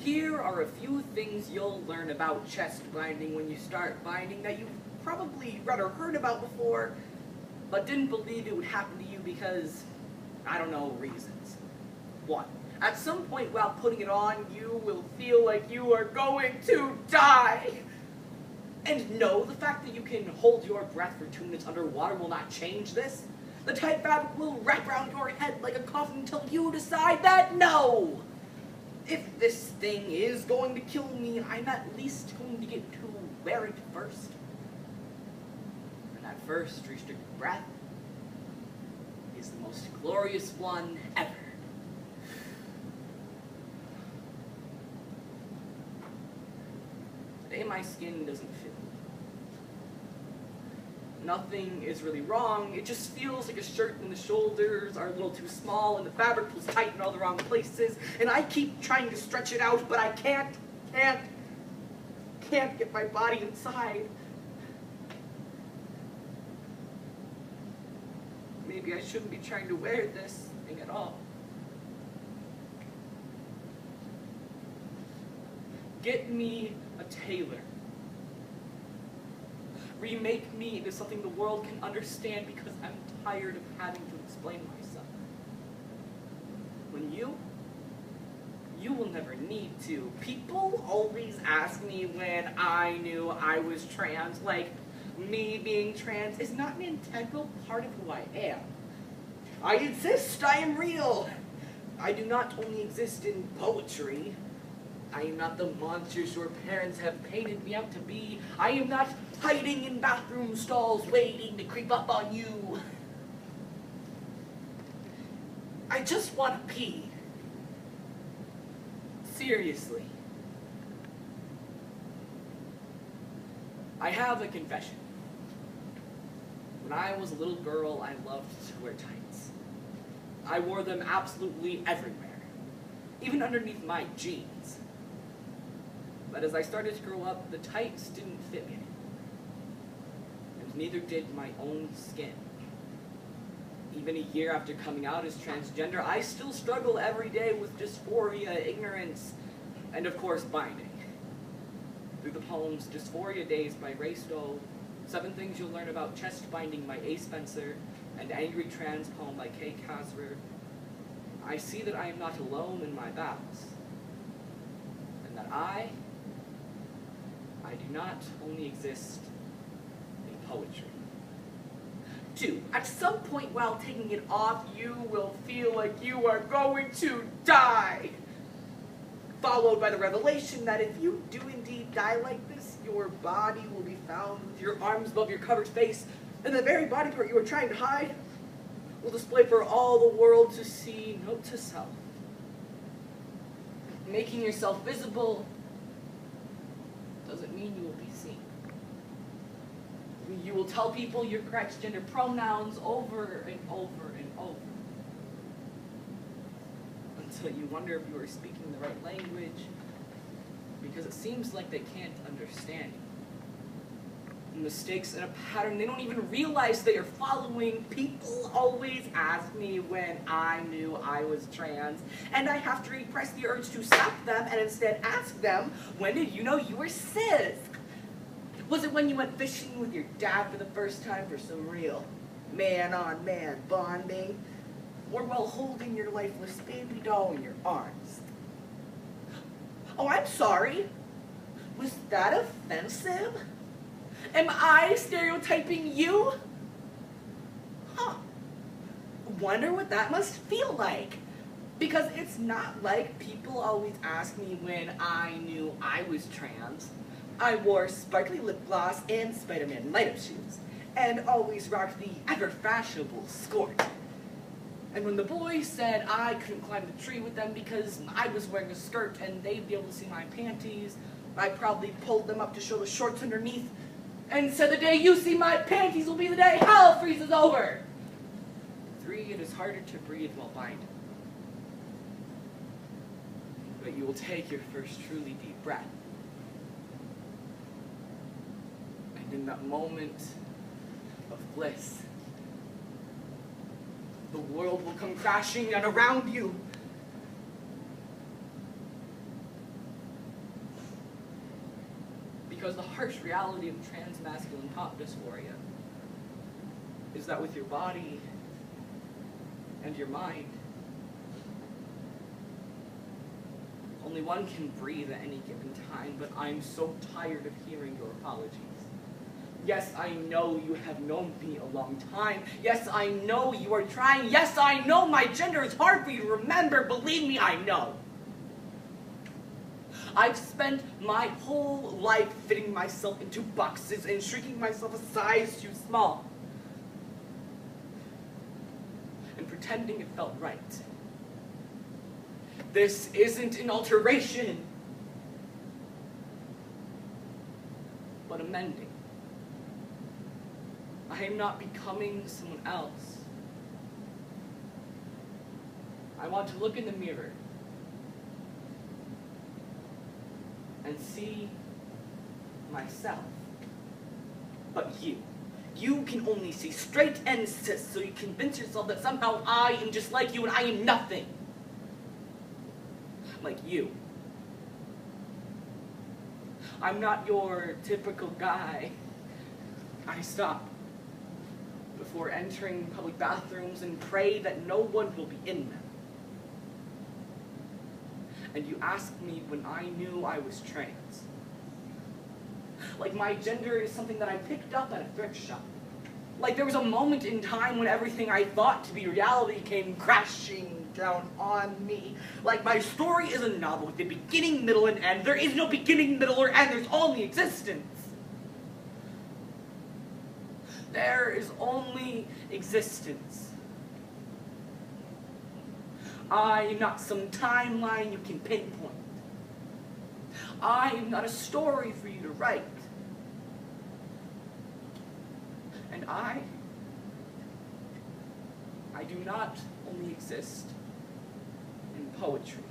Here are a few things you'll learn about chest binding when you start binding that you've probably read or heard about before, but didn't believe it would happen to you because, I don't know, reasons. 1. At some point while putting it on, you will feel like you are going to die. And no, the fact that you can hold your breath for 2 minutes underwater will not change this. The tight fabric will wrap around your head like a coffin until you decide that no! If this thing is going to kill me, I'm at least going to get to wear it first. And that first restricted breath is the most glorious one ever. Today my skin doesn't fit. Nothing is really wrong, it just feels like a shirt and the shoulders are a little too small and the fabric was tight in all the wrong places, and I keep trying to stretch it out, but I can't get my body inside. Maybe I shouldn't be trying to wear this thing at all. Get me a tailor. Remake me into something the world can understand because I'm tired of having to explain myself. When you will never need to. People always ask me when I knew I was trans, like me being trans is not an integral part of who I am. I exist, I am real. I do not only exist in poetry. I am not the monsters your parents have painted me out to be. I am not hiding in bathroom stalls waiting to creep up on you. I just want to pee. Seriously. I have a confession. When I was a little girl, I loved to wear tights. I wore them absolutely everywhere, even underneath my jeans. But as I started to grow up, the tights didn't fit me anymore. And neither did my own skin. Even a year after coming out as transgender, I still struggle every day with dysphoria, ignorance, and of course binding. Through the poems Dysphoria Days by Ray Stowe, 7 Things You'll Learn About Chest Binding by A. Spencer, and Angry Trans poem by Kay Kasrer, I see that I am not alone in my battles. And that I do not only exist in poetry. 2. At some point while taking it off, you will feel like you are going to die. Followed by the revelation that if you do indeed die like this, your body will be found with your arms above your covered face, and the very body part you were trying to hide will display for all the world to see. Note to self. Making yourself visible doesn't mean you will be seen. You will tell people your correct gender pronouns over and over and over. Until you wonder if you are speaking the right language, because it seems like they can't understand you. Mistakes in a pattern they don't even realize they are following. People always ask me when I knew I was trans, and I have to repress the urge to stop them and instead ask them, when did you know you were cis? Was it when you went fishing with your dad for the first time for some real man-on-man bonding? Or while holding your lifeless baby doll in your arms? Oh, I'm sorry. Was that offensive? Am I stereotyping you? Huh. Wonder what that must feel like. Because it's not like people always ask me when I knew I was trans. I wore sparkly lip gloss and Spider-Man light-up shoes, and always rocked the ever-fashionable skirt. And when the boys said I couldn't climb the tree with them because I was wearing a skirt and they'd be able to see my panties, I proudly pulled them up to show the shorts underneath, and said the day you see my panties will be the day hell freezes over. 3, it is harder to breathe while binding. But you will take your first truly deep breath. And in that moment of bliss, the world will come crashing down around you. Because the harsh reality of transmasculine pop dysphoria is that with your body and your mind, only one can breathe at any given time, but I'm so tired of hearing your apologies. Yes, I know you have known me a long time. Yes, I know you are trying. Yes, I know my gender is hard for you to remember. Believe me, I know. I've spent my whole life fitting myself into boxes and shrinking myself a size too small. And pretending it felt right. This isn't an alteration, but a mending. I am not becoming someone else. I want to look in the mirror and see myself. But you can only see straight and cis, so you convince yourself that somehow I am just like you and I am nothing. Like you. I'm not your typical guy. I stop before entering public bathrooms and pray that no one will be in them. And you asked me when I knew I was trans. Like my gender is something that I picked up at a thrift shop. Like there was a moment in time when everything I thought to be reality came crashing down on me. Like my story is a novel with a beginning, middle, and end. There is no beginning, middle, or end. There's only existence. There is only existence. I am not some timeline you can pinpoint. I am not a story for you to write. And I do not only exist in poetry.